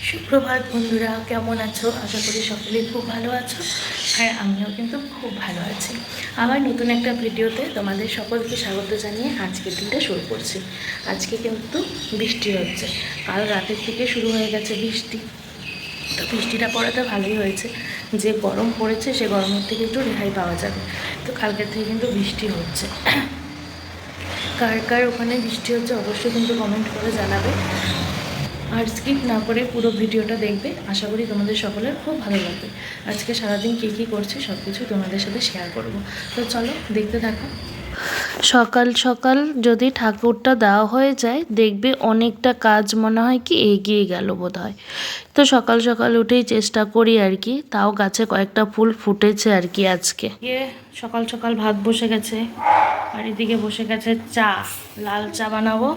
সুপ্রভাত বন্ধুরা, কেমন আছো? আশা করি সকলেই খুব ভালো আছো, আর আমিও কিন্তু খুব ভালো আছি। আবার নতুন একটা ভিডিওতে তোমাদের সকলকে স্বাগত জানিয়ে আজকের দিনটা শুরু করছি। আজকে কিন্তু বৃষ্টি হচ্ছে, কাল রাতের থেকে শুরু হয়ে গেছে বৃষ্টি। তো বৃষ্টিটা পড়াতে ভালোই হয়েছে, যে গরম পড়েছে সে গরমের থেকে একটু রেহাই পাওয়া যাবে। তো কালকের থেকে কিন্তু বৃষ্টি হচ্ছে। কার কার ওখানে বৃষ্টি হচ্ছে অবশ্যই কিন্তু কমেন্ট করে জানাবে, আর স্কিপ না করে পুরো ভিডিওটা দেখবে। আশা করি তোমাদের সকলের খুব ভালো লাগবে। আজকে সারাদিন কী কী করছি সব কিছু তোমাদের সাথে শেয়ার করব। তো চলো দেখতে থাকো। সকাল সকাল যদি ঠাকুরটা দেওয়া হয়ে যায়, দেখবে অনেকটা কাজ মনে হয় কি এগিয়ে গেল বোধ হয়। তো সকাল সকাল উঠেই চেষ্টা করি আর কি, তাও গাছে কয়েকটা ফুল ফুটেছে আর কি। আজকে সকাল সকাল ভাত বসে গেছে, আর এদিকে বসে গেছে চা, লাল চা বানাবো।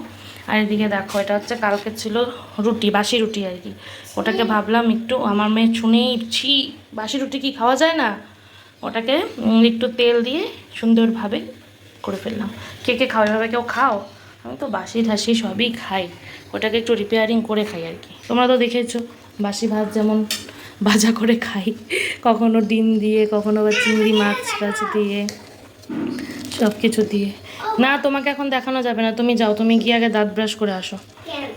আর এদিকে দেখো, এটা হচ্ছে কালকে ছিল রুটি, বাসি রুটি আর কি। ওটাকে ভাবলাম একটু, আমার মেয়ে শুনেই ছি, বাসি রুটি কি খাওয়া যায় না, ওটাকে একটু তেল দিয়ে সুন্দরভাবে করে ফেললাম। কে কে খাও এভাবে? কেউ খাও? আমি তো বাসি ঠাসি সবই খাই, ওটাকে একটু রিপেয়ারিং করে খাই আর কি। তোমরা তো দেখেছো বাসি ভাত যেমন ভাজা করে খাই, কখনো ডিম দিয়ে, কখনো বা চিংড়ি মাছ টাছ দিয়ে, সব কিছু দিয়ে। না, তোমাকে এখন দেখানো যাবে না, তুমি যাও, তুমি গিয়ে আগে দাঁত ব্রাশ করে আসো।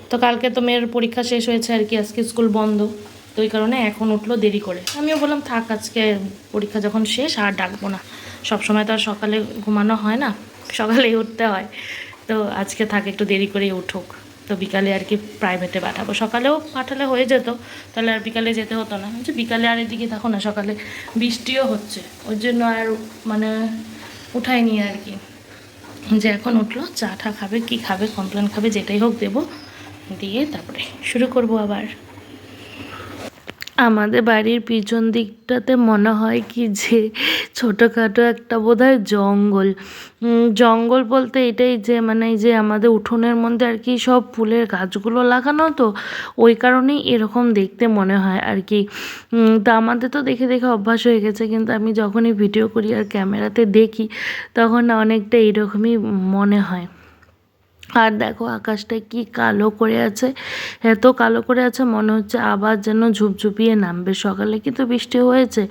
তো কালকে তো মেয়ের পরীক্ষা শেষ হয়েছে আর কি, আজকে স্কুল বন্ধ, তো ওই কারণে এখন উঠলো দেরি করে। আমিও বললাম থাক, আজকে পরীক্ষা যখন শেষ আর ডাকবো না, সবসময় তো আর সকালে ঘুমানো হয় না, সকালেই উঠতে হয়। তো আজকে থাক, একটু দেরি করেই উঠুক। তো বিকালে আর কি প্রাইভেটে পাঠাবো, সকালেও পাঠালে হয়ে যেত, তাহলে আর বিকালে যেতে হতো না। বিকালে আর এদিকে থাকো না, সকালে বৃষ্টিও হচ্ছে, ওই জন্য আর মানে উঠায়নি আর কি। যে এখন উঠলো, চা টা খাবে, কি খাবে, কমপ্লেন খাবে, যেটাই হোক দেবো, দিয়ে তারপরে শুরু করব আবার। আমাদের বাড়ির পিছন দিকটাতে মনে হয় কি যে ছোটোখাটো একটা বোধহয় জঙ্গল। জঙ্গল বলতে এটাই যে মানে যে আমাদের উঠোনের মধ্যে আর কি সব ফুলের গাছগুলো লাগানো, তো ওই কারণেই এরকম দেখতে মনে হয় আর কি। তা আমাদের তো দেখে দেখে অভ্যাস হয়ে গেছে, কিন্তু আমি যখনই ভিডিও করি আর ক্যামেরাতে দেখি, তখন অনেকটা এরকমই মনে হয়। আর দেখো আকাশটা কি কালো করে আছে, এত কালো করে আছে মনে হচ্ছে আবার যেন ঝুপঝুপিয়ে নামবে। সকালে কিন্তু বৃষ্টি হয়েছে,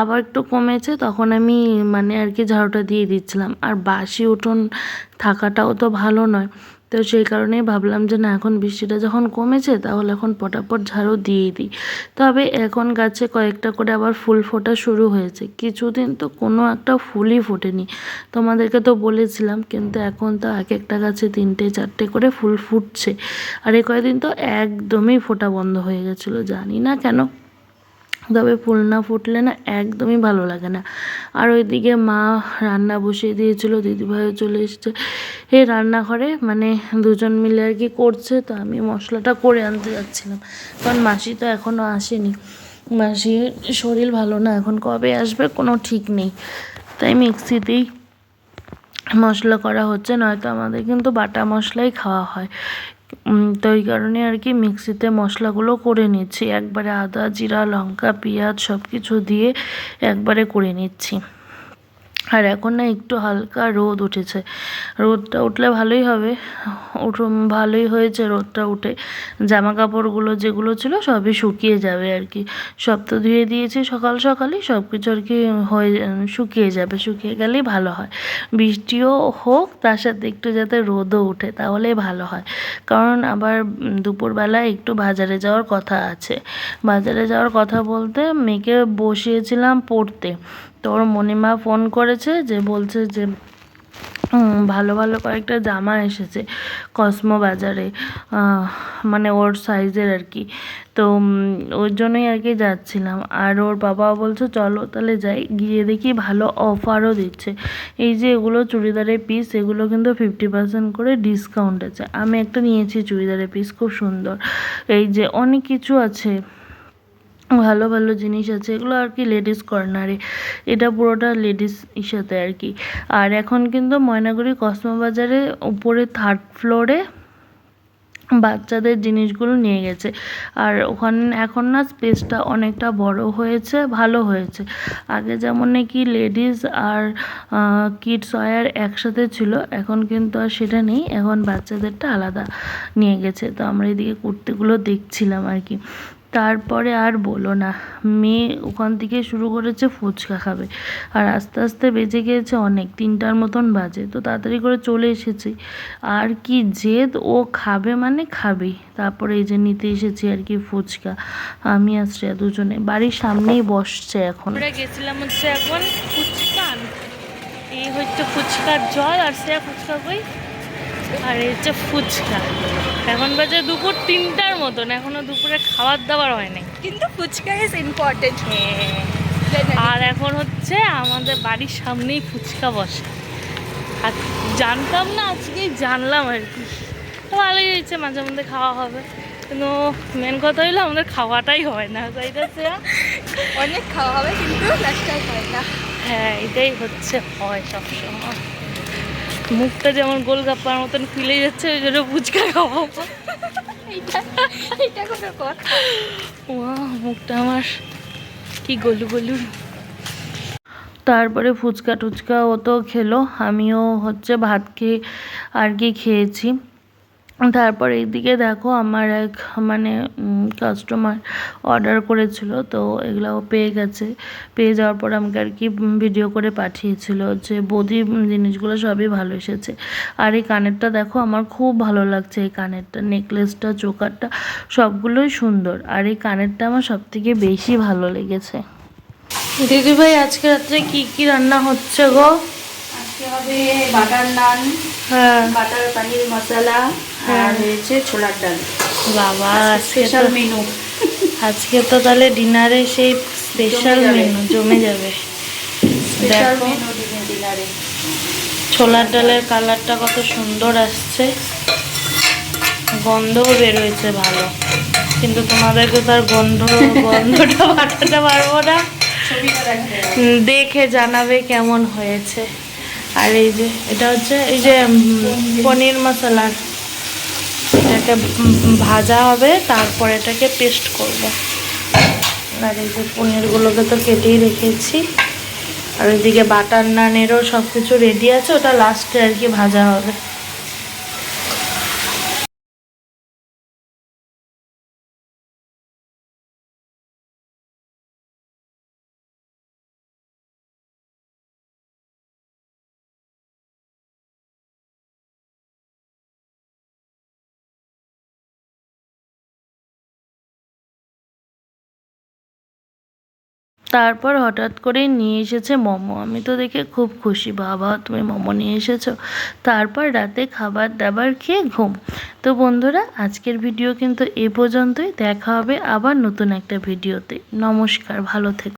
আবার একটু কমেছে, তখন আমি মানে আর কি ঝাড়ুটা দিয়ে দিচ্ছিলাম। আর বাসি উঠোন থাকাটাও তো ভালো নয়, তো সেই কারণেই ভাবলাম যে না, এখন বৃষ্টিটা যখন কমেছে তাহলে এখন পটাপট ঝাড়ু দিয়েই দিই। তবে এখন গাছে কয়েকটা করে আবার ফুল ফোটা শুরু হয়েছে, কিছুদিন তো কোনো একটা ফুলই ফোটেনি, তোমাদেরকে তো বলেছিলাম। কিন্তু এখন তো এক একটা গাছে 3টে 4টে করে ফুল ফুটছে, আর এই কয়েকদিন তো একদমই ফোটা বন্ধ হয়ে গেছিলো, জানি না কেন। তবে ফুল না ফুটলে না একদমই ভালো লাগে না। আর ওইদিকে মা রান্না বসিয়ে দিয়েছিল, দিদিভাইও চলে এসেছে এই রান্নাঘরে, মানে দুজন মিলে আর কি করছে। তো আমি মশলাটা করে আনতে যাচ্ছিলাম, কারণ মাসি তো এখনও আসেনি, মাসির শরীর ভালো না, এখন কবে আসবে কোনো ঠিক নেই। তাই মিক্সিতেই মশলা করা হচ্ছে, নয়তো আমাদের কিন্তু বাটা মশলাই খাওয়া হয়। তো এই কারণে আর কি মিক্সিতে মশলাগুলো করে নিচ্ছি, একবারে আদা জিরা লঙ্কা পেঁয়াজ সব কিছু দিয়ে একবারে করে নিচ্ছি। আর এখন না একটু হালকা রোদ উঠেছে, রোদটা উঠলে ভালোই হবে। ভালোই হয়েছে রোদটা উঠে, জামা কাপড়গুলো যেগুলো ছিল সবই শুকিয়ে যাবে আর কি। সব তো ধুয়ে দিয়েছি সকাল সকালই, সব কিছু আর কি হয়ে শুকিয়ে যাবে, শুকিয়ে গেলেই ভালো হয়। বৃষ্টিও হোক, তার সাথে একটু যাতে রোদও ওঠে, তাহলেই ভালো হয়। কারণ আবার দুপুরবেলা একটু বাজারে যাওয়ার কথা আছে। বাজারে যাওয়ার কথা বলতে মেয়েকে বসিয়েছিলাম পড়তে, তো ওর মণিমা ফোন করেছে, যে বলছে যে ভালো ভালো কয়েকটা জামা এসেছে কসমো বাজারে, মানে ওর সাইজের আর কি। তো ওর জন্যই আর কি যাচ্ছিলাম, আর ওর বাবা বলছে চলো তাহলে যাই, গিয়ে দেখি ভালো অফারও দিচ্ছে। এই যে এগুলো চুড়িদারের পিস, এগুলো কিন্তু 50% করে ডিসকাউন্ট আছে। আমি একটা নিয়েছি চুড়িদারের পিস, খুব সুন্দর। এই যে অনেক কিছু আছে, ভালো ভালো জিনিস আছে, এগুলো আর কি লেডিস কর্নারে, এটা পুরোটা লেডিস ইসাতে আর কি। আর এখন কিন্তু ময়নাগুড়ি কসমো বাজারে উপরে 3rd ফ্লোরে বাচ্চাদের জিনিসগুলো নিয়ে গেছে। আর ওখানে এখন না স্পেসটা অনেকটা বড় হয়েছে, ভালো হয়েছে। আগে যেমন নাকি লেডিস আর কিডস ওয়্যার একসাথে ছিল, এখন কিন্তু আর সেটা নেই, এখন বাচ্চাদেরটা আলাদা নিয়ে গেছে। তো আমরা এদিকে কুর্তিগুলো দেখছিলাম আর কি। তারপরে আর বলো না, মেয়ে ওখান থেকে শুরু করেছে ফুচকা খাবে, আর আস্তে আস্তে বেজে গিয়েছে অনেক, 3টার মতন বাজে। তো তাড়াতাড়ি করে চলে এসেছি, আর কি জেদ, ও খাবে মানে খাবেই। তারপরে এই যে নিতে এসেছি আর কি ফুচকা, আমি আর শ্রেয়া দুজনে, বাড়ির সামনেই বসছে এখন। আমরা গেছিলাম হচ্ছে এখন ফুচকা আনতে। এই হচ্ছে ফুচকার জল, আর শ্রেয়া ফুচকা কই, আর এই হচ্ছে ফুচকা। এখন বাজে দুপুর 3টার মতন, এখনো দুপুরে খাবার দাবার হয় নাই, কিন্তু ফুচকা ইজ ইম্পর্টেন্ট। আর এখন হচ্ছে আমাদের বাড়ির সামনেই ফুচকা বসে, আর জানতাম না, আজকেই জানলাম আর কি। তো ভালোই হয়েছে, মাঝে মধ্যে খাওয়া হবে, কিন্তু মেন কথা হইলো আমাদের খাওয়াটাই হয় না, তাই না শ্রেয়া? অনেক খাওয়া হবে কিন্তু লাস্টটাই হয় না। হ্যাঁ, এটাই হচ্ছে, হয় সবসময়। মুখটা যেমন গোলগাপ্পার মতন ফুলে যাচ্ছে, ওই জন্য ফুচকা খাওয়াবো। এটা কোনো কথা? মুখটা আমার কি গলু গলু। তারপরে ফুচকা টুচকা ও তো খেলো, আমিও হচ্ছে ভাত খেয়ে আর কি খেয়েছি। তারপর এইদিকে দেখো আমার এক মানে কাস্টমার অর্ডার করেছিল, তো এগুলোও পেয়ে গেছে। পেয়ে যাওয়ার পর আমাকে আর কি ভিডিও করে পাঠিয়েছিল যে বৌদি জিনিসগুলো সবই ভালো এসেছে। আর এই কানেরটা দেখো, আমার খুব ভালো লাগছে, এই কানেরটা, নেকলেসটা, চোকারটা সবগুলোই সুন্দর, আর এই কানেরটা আমার সবথেকে বেশি ভালো লেগেছে। দিদিভাই আজকে রাত্রে কি কি রান্না হচ্ছে গো? আজকে হবে বাটার নান, হ্যাঁ, বাটার পনির মশলা, আর হয়েছে ছোলার ডাল। বাবা স্পেশাল মেনু। আজকে তো তাহলে ডিনারে সেই স্পেশাল মেনু জমে যাবে। স্পেশাল দেখো মেনু ডিনারে। ছোলার ডালের কালারটা কত সুন্দর আসছে, গন্ধও বেরোয়েছে ভালো, কিন্তু তোমাদেরকে তার গন্ধটা পাঠাতে পারবো না, ছবিটা দেখাতে হবে। দেখে জানাবে কেমন হয়েছে। আর এই যে এটা হচ্ছে এই যে পনির মশলা, এটাকে ভাজা হবে, তারপর এটাকে পেস্ট করব। আর এই যে পনিরগুলোকে তো কেটেই রেখেছি, আর ওইদিকে বাটার নানেরও সব কিছু রেডি আছে, ওটা লাস্টে আর কি ভাজা হবে। তারপর হঠাৎ করেই নিয়ে এসেছে মোমো, আমি তো দেখে খুব খুশি, বাবা তুমি মোমো নিয়ে এসেছো। তারপর রাতে খাবার দাবার খেয়ে ঘুম। তো বন্ধুরা, আজকের ভিডিও কিন্তু এ পর্যন্তই, দেখা হবে আবার নতুন একটা ভিডিওতে। নমস্কার, ভালো থেকো।